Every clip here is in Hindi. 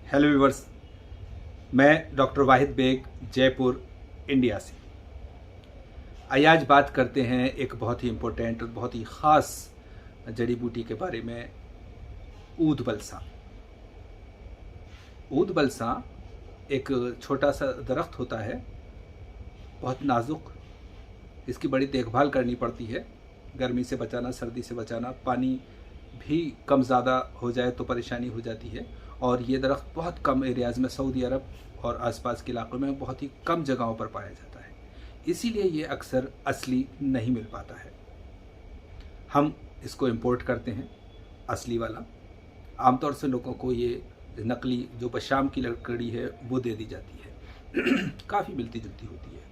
हेलो व्यूवर्स, मैं डॉक्टर वाहिद बेग जयपुर इंडिया से। आइए आज बात करते हैं एक बहुत ही इम्पोर्टेंट और बहुत ही ख़ास जड़ी बूटी के बारे में, ऊद बलसा। ऊद बलसा एक छोटा सा दरख्त होता है, बहुत नाजुक। इसकी बड़ी देखभाल करनी पड़ती है, गर्मी से बचाना, सर्दी से बचाना, पानी भी कम ज़्यादा हो जाए तो परेशानी हो जाती है। और ये दरख्त बहुत कम एरियाज़ में, सऊदी अरब और आसपास के इलाकों में बहुत ही कम जगहों पर पाया जाता है, इसीलिए ये अक्सर असली नहीं मिल पाता है। हम इसको इंपोर्ट करते हैं, असली वाला। आमतौर से लोगों को ये नकली जो बशाम की लकड़ी है वो दे दी जाती है काफ़ी मिलती जुलती होती है।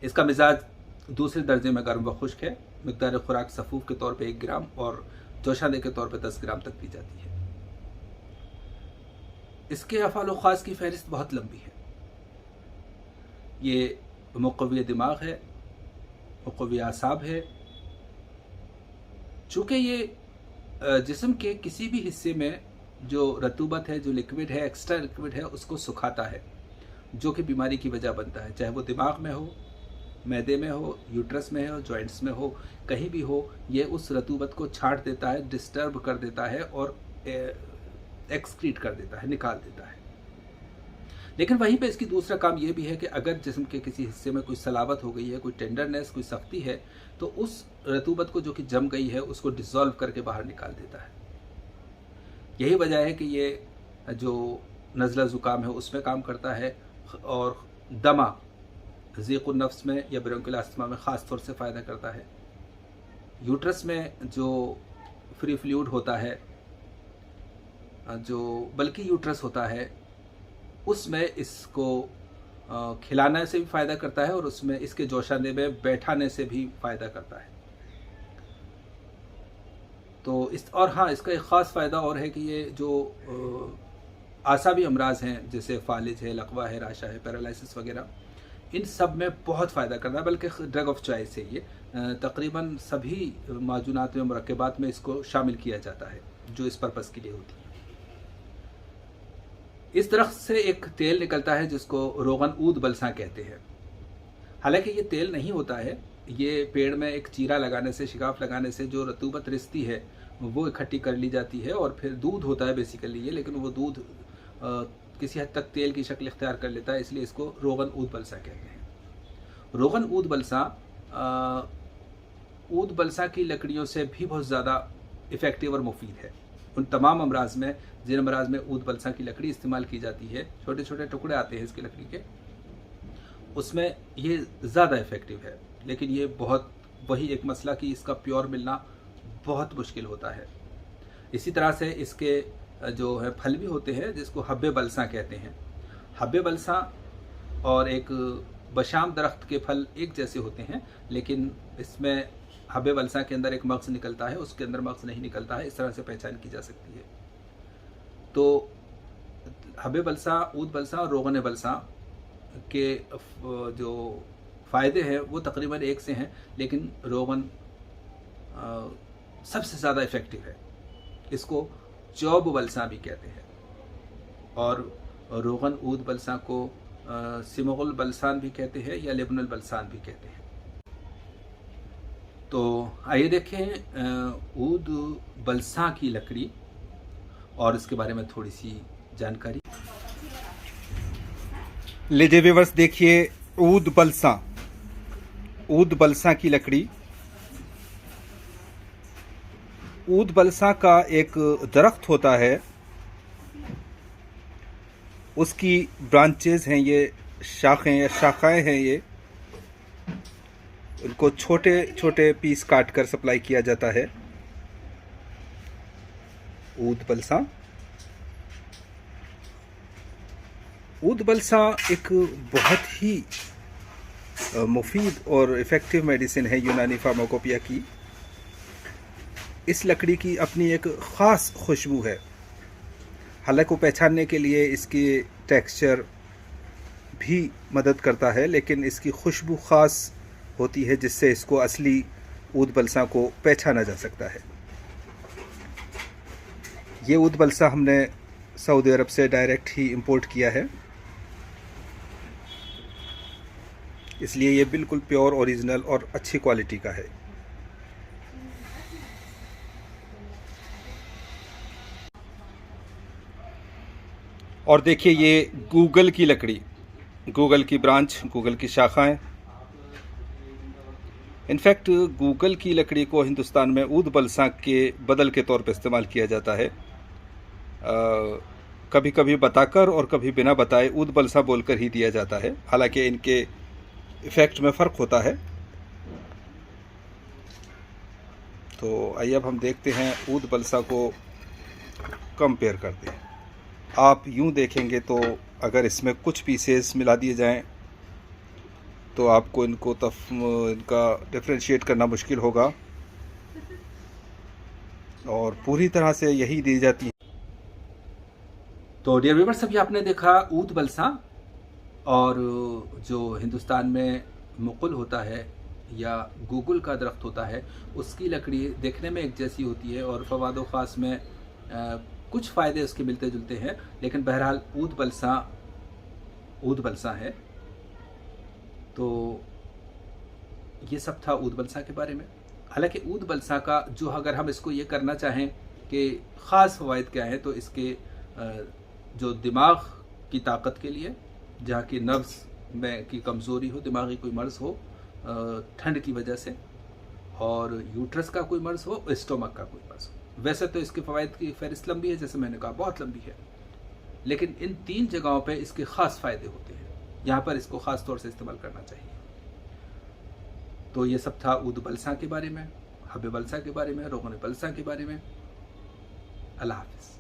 इसका मिजाज दूसरे दर्जे में गर्म व खुश्क है। मिकदार खुराक सफ़ूफ के तौर पे 1 ग्राम और जोशाने के तौर पे 10 ग्राम तक दी जाती है। इसके अफ़ाल व ख़ास की फहरिस्त बहुत लंबी है। ये मुक़व्वी दिमाग है, मुक़व्वी आसाब है। चूँकि ये जिस्म के किसी भी हिस्से में जो रतूबत है, जो लिक्विड है, एक्स्ट्रा लिक्विड है, उसको सुखाता है, जो कि बीमारी की वजह बनता है। चाहे वो दिमाग में हो, मैदे में हो, यूट्रस में हो, जॉइंट्स में हो, कहीं भी हो, ये उस रतूबत को छांट देता है, डिस्टर्ब कर देता है और एक्सक्रीट कर देता है, निकाल देता है। लेकिन वहीं पे इसकी दूसरा काम ये भी है कि अगर जिस्म के किसी हिस्से में कोई सलावत हो गई है, कोई टेंडरनेस, कोई सख्ती है, तो उस रतूबत को जो कि जम गई है उसको डिसॉल्व करके बाहर निकाल देता है। यही वजह है कि ये जो नज़ला ज़ुकाम है उसमें काम करता है, और दमा, ज़ीक़ुन नफ्स में या ब्रोंकियल अस्थमा में ख़ास तौर से फ़ायदा करता है। यूट्रस में जो फ्री फ्लूइड होता है, जो बल्कि यूट्रस होता है, उसमें इसको खिलाने से भी फ़ायदा करता है और उसमें इसके जोशाने में बैठाने से भी फ़ायदा करता है। तो इसका एक ख़ास फ़ायदा और है कि ये जो आसाबी अमराज हैं, जैसे फालिज है, लकवा है, राशा है, पैरालिसिस वगैरह, इन सब में बहुत फ़ायदा करता है। बल्कि ड्रग ऑफ चॉइस है ये। तकरीबन सभी माजूनात में, मुरक्कबात में इसको शामिल किया जाता है जो इस पर्पज़ के लिए होती है। इस दरख्त से एक तेल निकलता है जिसको रोगन ऊद बलसा कहते हैं। हालांकि ये तेल नहीं होता है, ये पेड़ में एक चीरा लगाने से, शिकाफ लगाने से जो रतूबत रिश्ती है वो इकट्ठी कर ली जाती है और फिर दूध होता है बेसिकली ये। लेकिन वो दूध किसी हद तक तेल की शक्ल इख्तियार कर लेता है, इसलिए इसको रोगन ऊद बलसा कहते हैं। रोगन ऊद बलसा ऊद बलसा की लकड़ियों से भी बहुत ज़्यादा इफ़ेक्टिव और मुफीद है। उन तमाम अमराज में, जिन अमराज में ऊद बलसा की लकड़ी इस्तेमाल की जाती है, छोटे छोटे टुकड़े आते हैं इसकी लकड़ी के, उसमें ये ज़्यादा इफ़ेक्टिव है। लेकिन ये बहुत वही एक मसला कि इसका प्योर मिलना बहुत मुश्किल होता है। इसी तरह से इसके जो है फल भी होते हैं जिसको हब्बे बलसा कहते हैं। हब्बे बलसा और एक बशाम दरख्त के फल एक जैसे होते हैं, लेकिन इसमें हब्बे बलसा के अंदर एक मग़ज़ निकलता है, उसके अंदर मग़ज़ नहीं निकलता है। इस तरह से पहचान की जा सकती है। तो हब्बे बलसा, ऊद बलसा और रोगन बलसा के जो फ़ायदे हैं वो तकरीबन एक से हैं, लेकिन रोगन सबसे ज़्यादा इफ़ेक्टिव है। इसको चौब बलसा भी कहते हैं और रोगन ऊद बलसा को सिमगुल बलसान भी कहते हैं या लेबनुल बलसान भी कहते हैं। तो आइए देखें ऊद बलसा की लकड़ी और इसके बारे में थोड़ी सी जानकारी। लीजिए व्यूअर्स, देखिए ऊद बलसा, ऊद बलसा की लकड़ी। ऊद बलसा का एक दरख्त होता है, उसकी ब्रांचेज हैं ये, शाखें या शाखाएं हैं ये। उनको छोटे छोटे पीस काट कर सप्लाई किया जाता है। ऊद बलसा, ऊद बलसा एक बहुत ही मुफीद और इफ़ेक्टिव मेडिसिन है यूनानी फार्माकोपिया की। इस लकड़ी की अपनी एक ख़ास खुशबू है। हालांकि को पहचानने के लिए इसकी टेक्सचर भी मदद करता है, लेकिन इसकी खुशबू ख़ास होती है जिससे इसको असली ऊद बलसा को पहचाना जा सकता है। ये ऊद बलसा हमने सऊदी अरब से डायरेक्ट ही इंपोर्ट किया है, इसलिए ये बिल्कुल प्योर ओरिजिनल और अच्छी क्वालिटी का है। और देखिए ये गूगल की लकड़ी, गूगल की ब्रांच, गूगल की शाखाएं। इनफैक्ट गूगल की लकड़ी को हिंदुस्तान में ऊद बलसा के बदल के तौर पर इस्तेमाल किया जाता है। कभी कभी बताकर और कभी बिना बताए ऊद बलसा बोलकर ही दिया जाता है, हालांकि इनके इफ़ेक्ट में फ़र्क होता है। तो आइए अब हम देखते हैं ऊद बलसा को कंपेयर करते हैं। आप यूं देखेंगे तो अगर इसमें कुछ पीसेस मिला दिए जाएं तो आपको इनका डिफरेंशिएट करना मुश्किल होगा, और पूरी तरह से यही दी जाती है। तो डियर व्यूअर्स, अभी आपने देखा ऊद बलसा, और जो हिंदुस्तान में मुकुल होता है या गूगल का दरख्त होता है, उसकी लकड़ी देखने में एक जैसी होती है और फवाद व ख़ास में कुछ फ़ायदे उसके मिलते जुलते हैं, लेकिन बहरहाल ऊद बलसा है। तो ये सब था ऊद बलसा के बारे में। हालांकि ऊद बलसा का जो, अगर हम इसको ये करना चाहें कि ख़ास फ़वाइद क्या हैं, तो इसके जो दिमाग की ताकत के लिए, जहाँ की नर्व्स में की कमज़ोरी हो, दिमागी कोई मर्ज़ हो ठंड की वजह से, और यूट्रस का कोई मर्ज़ हो, स्टोमक का कोई मर्ज़ हो। वैसे तो इसके फ़वाइद की फहरिस्त लंबी है, जैसे मैंने कहा बहुत लंबी है, लेकिन इन 3 जगहों पे इसके ख़ास फ़ायदे होते हैं, यहाँ पर इसको ख़ास तौर से इस्तेमाल करना चाहिए। तो ये सब था ऊद बलसा के बारे में, हब बलसा के बारे में, रोगन बलसा के बारे में। अल्लाह हाफ़िज़।